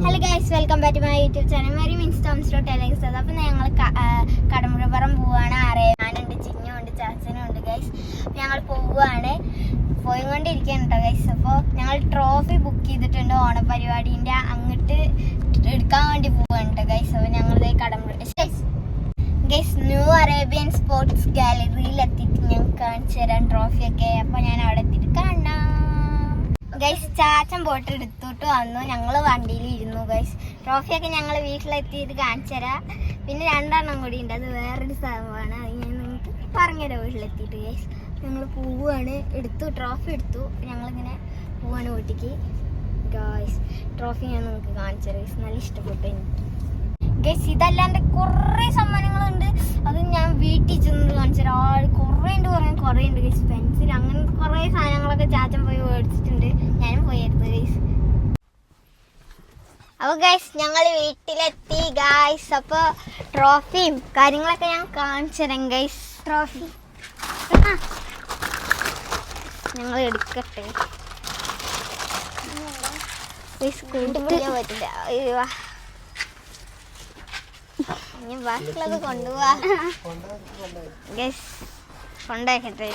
Hello guys, welcome back to my YouTube channel merry means Toms dot ടെലിങ്സ്. അപ്പോൾ ഞങ്ങൾ കടമ്പുഴപ്പുറം പോവുകയാണ്. ഞാനുണ്ട്, ചിന്നുണ്ട്, ചാച്ചനും ഉണ്ട് ഗൈസ്. ഞങ്ങൾ പോവുകയാണ്, പോയിക്കൊണ്ടിരിക്കുകയാണ് കേട്ടോ ഗൈസ്. അപ്പോൾ ഞങ്ങൾ ട്രോഫി ബുക്ക് ചെയ്തിട്ടുണ്ട് ഓണപരിപാടീൻ്റെ, അങ്ങോട്ട് എടുക്കാൻ വേണ്ടി പോവുകയാണ് കേട്ടോ ഗൈസ്. അപ്പോൾ ഞങ്ങളിതേ Kadampuzha guys new Arabian sports ഗാലറിയിൽ എത്തിയിട്ട് ഞാൻ കാണിച്ചു തരാം ട്രോഫിയൊക്കെ. അപ്പോൾ ഞാൻ അവിടെ എത്തിയിട്ട് കാണാം ഗൈസ്. ചാച്ചൻ പോയിട്ട് എടുത്തോട്ട് വന്നു, ഞങ്ങൾ വണ്ടിയിൽ ഇരുന്നു ഗൈസ്. ട്രോഫിയൊക്കെ ഞങ്ങൾ വീട്ടിലെത്തിയിട്ട് കാണിച്ചു തരാം. പിന്നെ രണ്ടെണ്ണം കൂടി ഉണ്ട്, അത് വേറൊരു സ്ഥലമാണ്, അത് ഞാൻ നിങ്ങൾക്ക് പറഞ്ഞുതരാം വീട്ടിലെത്തിയിട്ട് ഗൈസ്. ഞങ്ങൾ പോവുകയാണ്, ട്രോഫി എടുത്തു, ഞങ്ങളിങ്ങനെ പോവാണ് വീട്ടിലേക്ക് ഗൈസ്. ട്രോഫി ഞാൻ നിങ്ങൾക്ക് കാണിച്ചു തരാം ഗൈസ്, നല്ല ഇഷ്ടപ്പെട്ടു എനിക്ക് ഗൈസ്. ഇതല്ലാണ്ട് കുറേ സമ്മാനങ്ങളുണ്ട്, അത് ഞാൻ വീട്ടിൽ ചെന്ന് കാണിച്ചു തരാം. കുറേ ഉണ്ട് ഗൈസ്. പെൻസിൽ അങ്ങനത്തെ കുറേ സാധനങ്ങളൊക്കെ ചാച്ചൻ പോയി മേടിച്ചിട്ടുണ്ട്, ഞാനും പോയിരുന്നു ഗൈസ്. അപ്പോൾ ഗൈസ് ഞങ്ങൾ വീട്ടിലെത്തി ഗൈസ്. അപ്പോൾ ട്രോഫിയും കാര്യങ്ങളൊക്കെ ഞാൻ കാണിച്ചു തരാം ഗൈസ്. ട്രോഫി ഞങ്ങൾ എടുക്കട്ടെ, കൂട്ടിപ്പിടിക്കാൻ പറ്റില്ല. ഇനി ബാക്കിയുള്ളത് കൊണ്ടുപോവാ ഗൈസ്, കൊണ്ടാക്കട്ടെ.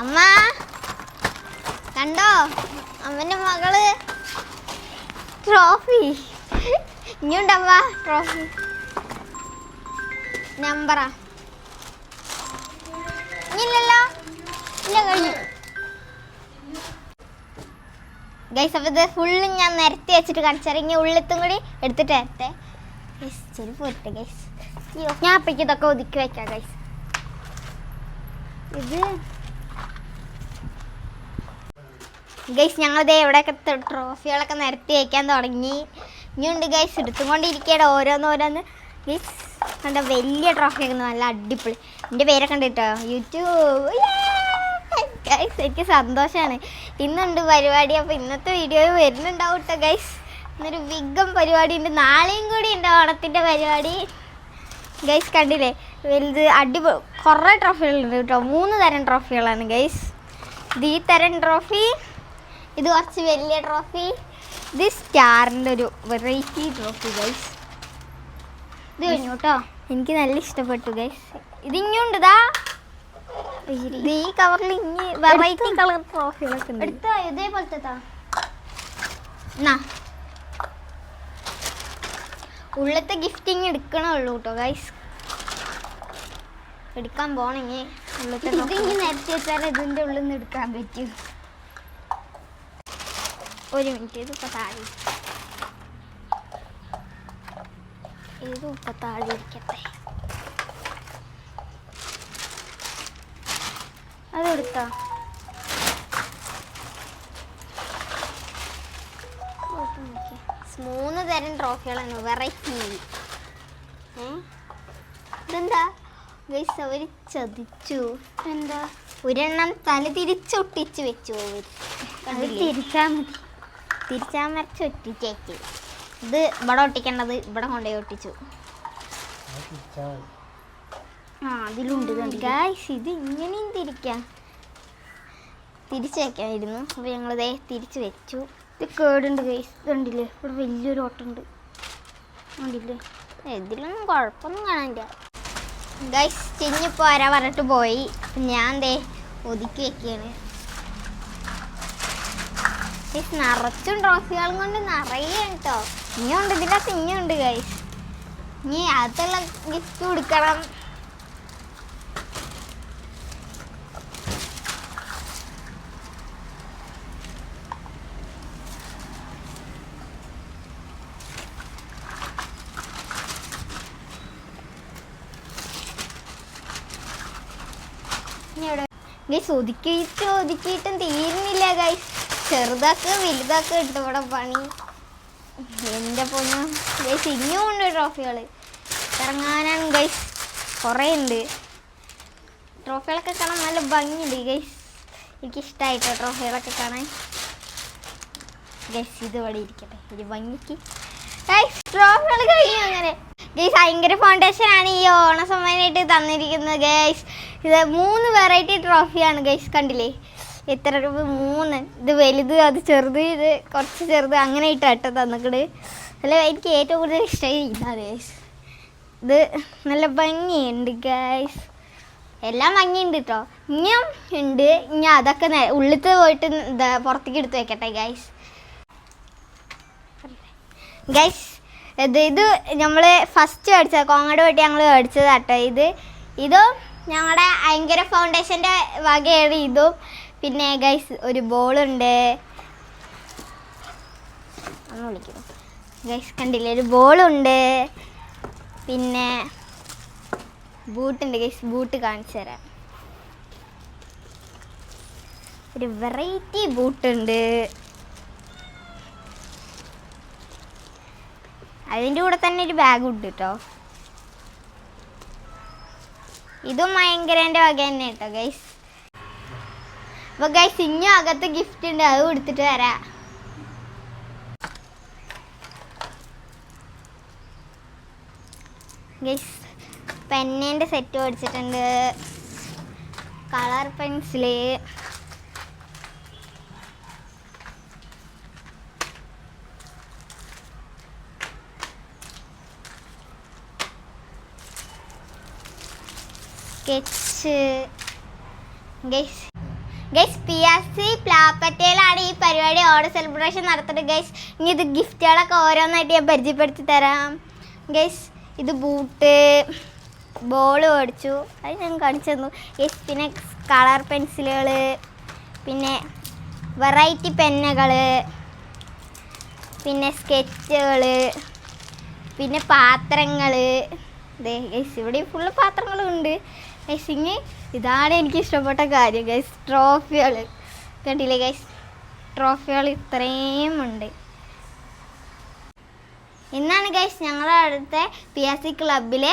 അമ്മ കണ്ടോ, അമ്മന്റെ മകള് ട്രോഫി. ഇനിയുണ്ടമ്മ ട്രോഫി, നമ്പറാ ഇല്ലല്ലോ, ഇല്ല കഴിഞ്ഞു ഗൈസ്. അപ്പോൾ ഇത് ഫുള്ള് ഞാൻ നിരത്തി വെച്ചിട്ട് കാണിച്ചിറങ്ങി, ഉള്ളത്തും കൂടി എടുത്തിട്ട് വരട്ടെ ഗൈസ്. ശരി പോരട്ടെ ഗൈസ്. അയ്യോ, ഞാൻ അപ്പേക്ക് ഇതൊക്കെ ഒതുക്കി വെക്കാം ഗൈസ്. ഇത് ഗൈസ് ഞങ്ങളിതേ എവിടെയൊക്കെ ട്രോഫികളൊക്കെ നിരത്തി വയ്ക്കാൻ തുടങ്ങി. ഇനിയുണ്ട് ഗൈസ്, എടുത്തുകൊണ്ടിരിക്കുകയാണ് ഓരോന്നോരോന്ന് ഗൈസ്. കണ്ട വലിയ ട്രോഫിയൊക്കെ നല്ല അടിപൊളി, എൻ്റെ പേരൊക്കെ ഉണ്ട് കേട്ടോ, യൂട്യൂബ് ഗൈസ്. എനിക്ക് സന്തോഷമാണ്, ഇന്നുണ്ട് പരിപാടി. അപ്പോൾ ഇന്നത്തെ വീഡിയോ വരുന്നുണ്ടാവും കേട്ടോ ഗൈസ്. ഇന്നൊരു വിഗം പരിപാടി ഉണ്ട്, നാളെയും കൂടി ഉണ്ട് ഓണത്തിൻ്റെ പരിപാടി ഗൈസ്. കണ്ടില്ലേ, വലുത് അടിപൊളി കുറേ ട്രോഫികളുണ്ട് കേട്ടോ. 3 തരം ട്രോഫികളാണ് ഗൈസ്. ഇത് ഈ തരം ട്രോഫി, ഇത് കുറച്ച് വലിയ ട്രോഫി, ഇത് സ്റ്റാറിൻ്റെ ഒരു വെറൈറ്റി ട്രോഫി ഗൈസ്. ഇത് കഴിഞ്ഞു കേട്ടോ, എനിക്ക് നല്ല ഇഷ്ടപ്പെട്ടു ഗൈസ്. ഇത് ഇനിയുണ്ട്, ഇതാ ഈ കവറിൽ ഇനി വെറൈറ്റി കളർ ട്രോഫികളൊക്കെ ഉണ്ട്. എടുത്തോ, ഇതേപോലത്തെ ഉള്ളത്തെ ഗിഫ്റ്റിങ് എടുക്കണുള്ളൂ കേട്ടോ ഗൈസ്. എടുക്കാൻ പോണെങ്കിൽ ഉള്ളത്തെ ഇതിങ്ങനെ നിരത്തി വെച്ചാൽ ഇതിൻ്റെ ഉള്ളിൽ നിന്ന് എടുക്കാൻ പറ്റും. ഒരു മിനിറ്റ്, ഇതിപ്പോൾ താഴെ ഇരിക്കട്ടെ. അതെടുത്തോ, 3 തരം ട്രോഫികളാണ് വെറൈറ്റി. ഇതെന്താ ഗൈസ്, അവർ ചതിച്ചു. എന്താ, ഒരെണ്ണം തല തിരിച്ചൊട്ടിച്ച് വെച്ചു. തിരിച്ചാൽ മറിച്ച് ഒട്ടിച്ചേക്ക്. ഇത് ഇവിടെ ഒട്ടിക്കേണ്ടത് ഇവിടെ കൊണ്ടുപോയി ഒട്ടിച്ചു. അതിലുണ്ട് ഗൈസ്, ഇത് ഇങ്ങനെയും തിരിച്ചു വെക്കാമായിരുന്നു. അപ്പോൾ ഞങ്ങളിതേ തിരിച്ച് വെച്ചു. ഇത് കേടുണ്ട് ഗൈസ്, കണ്ടില്ലേ, ഇവിടെ വലിയൊരു ഓട്ടമുണ്ട് കണ്ടില്ലേ. ഇതിലൊന്നും കുഴപ്പമൊന്നും കാണാനില്ല ഗൈസ്. ചിന്നിപ്പോൾ വരാൻ പറഞ്ഞിട്ട് പോയി, ഞാൻ ദേ ഒതുക്കി വെക്കുകയാണ് ഗൈസ്. നിറച്ചും ട്രോഫികളും കൊണ്ട് നിറയെ കേട്ടോ. ഇനിയുണ്ട്, ഇതിനകത്ത് ഇനിയുണ്ട് ഗൈസ്. ഇനി അകത്തുള്ള ഗിഫ്റ്റ് കൊടുക്കണം. ഗൈസ് ഒതുക്കിയിട്ടും തീരുന്നില്ല ഗൈസ്. ചെറുതാക്ക് വലുതാക്ക് ഇട്ട് ഇവിടെ പണി. എൻ്റെ പൊന്നു ഗൈസ്, ഇനിയും ഉണ്ട് ട്രോഫികൾ ഇറങ്ങാനാണ് ഗൈസ്. കുറേ ഉണ്ട് ട്രോഫികളൊക്കെ കാണാൻ, നല്ല ഭംഗിയുണ്ട് ഗൈസ്. എനിക്കിഷ്ടമായിട്ടോ ട്രോഫികളൊക്കെ കാണാൻ ഗൈസ്. ഇത് ഇവിടെ ഇരിക്കട്ടെ ഒരു ഭംഗിക്ക് ഗൈസ്. ട്രോഫികൾ കഴിഞ്ഞു അങ്ങനെ ഗൈസ്. ഭയങ്കര ഫൗണ്ടേഷനാണ് ഈ ഓണസമ്മാനമായിട്ട് തന്നിരിക്കുന്നത് ഗൈസ്. ഇത് 3 വെറൈറ്റി ട്രോഫിയാണ് ഗൈസ്, കണ്ടില്ലേ. എത്ര രൂപ? 3. ഇത് വലുത്, അത് ചെറുത്, ഇത് കുറച്ച് ചെറുത്, അങ്ങനെ ഇട്ടോ തന്നിക്കട്. അല്ല എനിക്ക് ഏറ്റവും കൂടുതൽ ഇഷ്ടമായി ഇതാണ് ഗൈസ്. ഇത് നല്ല ഭംഗിയുണ്ട് ഗൈസ്, എല്ലാം ഭംഗിയുണ്ട് കേട്ടോ. ഇനിയും ഉണ്ട്. ഇനി അതൊക്കെ ഉള്ളിൽ പോയിട്ട് പുറത്തേക്ക് എടുത്ത് വെക്കട്ടെ ഗൈസ്. ഗൈസ് ഇത് നമ്മൾ ഫസ്റ്റ് മേടിച്ചത് കോങ്ങാട് പോയിട്ട് ഞങ്ങൾ മേടിച്ചത് കേട്ടോ. ഇതും ഞങ്ങളുടെ ഭയങ്കര ഫൗണ്ടേഷൻ്റെ വകയാണ് ഇതും. പിന്നെ ഗൈസ് ഒരു ബോളുണ്ട്, ഒന്ന് വിളിക്കുന്നു ഗൈസ്, കണ്ടില്ലേ ഒരു ബോളുണ്ട്. പിന്നെ ബൂട്ടുണ്ട് ഗൈസ്, ബൂട്ട് കാണിച്ചു തരാം. ഒരു വെറൈറ്റി ബൂട്ടുണ്ട്. അതിൻ്റെ കൂടെ തന്നെ ഒരു ബാഗ് ഉണ്ട് കേട്ടോ. ഇതും ഭയങ്കരൻ്റെ വക തന്നെ കേട്ടോ ഗൈസ്. അപ്പോൾ ഗൈസ് ഇനിയും അകത്ത് ഗിഫ്റ്റ് ഉണ്ട്, അത് കൊടുത്തിട്ട് വരാം. ഗൈസ് പെന്നിൻ്റെ സെറ്റ് മേടിച്ചിട്ടുണ്ട്, colour pencil, sketch. Guys PSC പ്ലാപ്പറ്റയിലാണ് ഈ പരിപാടി ഓണ സെലിബ്രേഷൻ നടത്തുന്നത് ഗൈസ്. ഇനി ഇത് ഗിഫ്റ്റുകളൊക്കെ ഓരോന്നായിട്ട് ഞാൻ പരിചയപ്പെടുത്തി തരാം ഗൈസ്. ഇത് ബൂട്ട്, ബോൾ മേടിച്ചു, അത് ഞാൻ കാണിച്ചു തന്നു ഗൈസ്. പിന്നെ കളർ പെൻസിലുകൾ, പിന്നെ വെറൈറ്റി പെന്നുകൾ, പിന്നെ സ്കെച്ചുകൾ, പിന്നെ പാത്രങ്ങൾ. ഗൈസ് ഇവിടെ ഫുള്ള് പാത്രങ്ങളുണ്ട് ഗൈസ്. ഇനി ഇതാണ് എനിക്ക് ഇഷ്ടപ്പെട്ട കാര്യം ഗൈസ്, ട്രോഫികൾ. കണ്ടില്ലേ ഗൈസ്, ട്രോഫികൾ ഇത്രയും ഉണ്ട്. ഇന്നാണ് ഗൈസ് ഞങ്ങളുടെ അടുത്ത PSC ക്ലബിലെ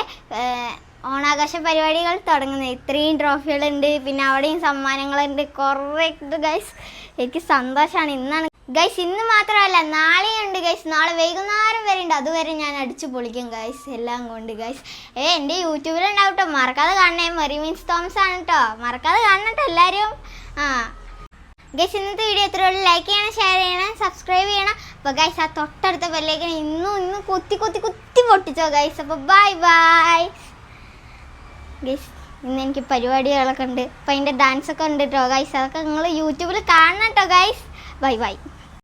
ഓണാഘോഷ പരിപാടികൾ തുടങ്ങുന്നത്. ഇത്രയും ട്രോഫികളുണ്ട്, പിന്നെ അവിടെയും സമ്മാനങ്ങളുണ്ട്, കുറേ ഉണ്ട് ഗൈസ്. എനിക്ക് സന്തോഷമാണ്. ഇന്നാണ് ഗൈസ്, ഇന്ന് മാത്രമല്ല നാളെയുണ്ട് ഗൈസ്. നാളെ വൈകുന്നേരം വരെ ഉണ്ട്, അതുവരെ ഞാൻ അടിച്ചു പൊളിക്കും ഗൈസ് എല്ലാം കൊണ്ട് ഗൈസ്. എൻ്റെ യൂട്യൂബിലുണ്ടാവും കേട്ടോ, മറക്കാതെ കാണണേ. മെറി മീൻസ് തോമസ് ആണ് കേട്ടോ, മറക്കാതെ കാണണം കേട്ടോ എല്ലാവരും. ഗൈസ് ഇന്നത്തെ വീഡിയോ എത്രയുള്ളൂ. ലൈക്ക് ചെയ്യണം, ഷെയർ ചെയ്യണം, സബ്സ്ക്രൈബ് ചെയ്യണം. അപ്പോൾ ഗൈസ് ആ തൊട്ടടുത്ത ബെല്ലേക്കാണ് ഇന്നും കുത്തി പൊട്ടിച്ചോ ഗൈസ്. അപ്പോൾ ബൈ ഗൈസ്. ഇന്ന് എനിക്ക് പരിപാടികളൊക്കെ ഉണ്ട്, അപ്പോൾ അതിൻ്റെ ഡാൻസൊക്കെ ഉണ്ട് കേട്ടോ ഗൈസ്. അതൊക്കെ നിങ്ങൾ യൂട്യൂബിൽ കാണണം കേട്ടോ ഗൈസ്. ബൈ.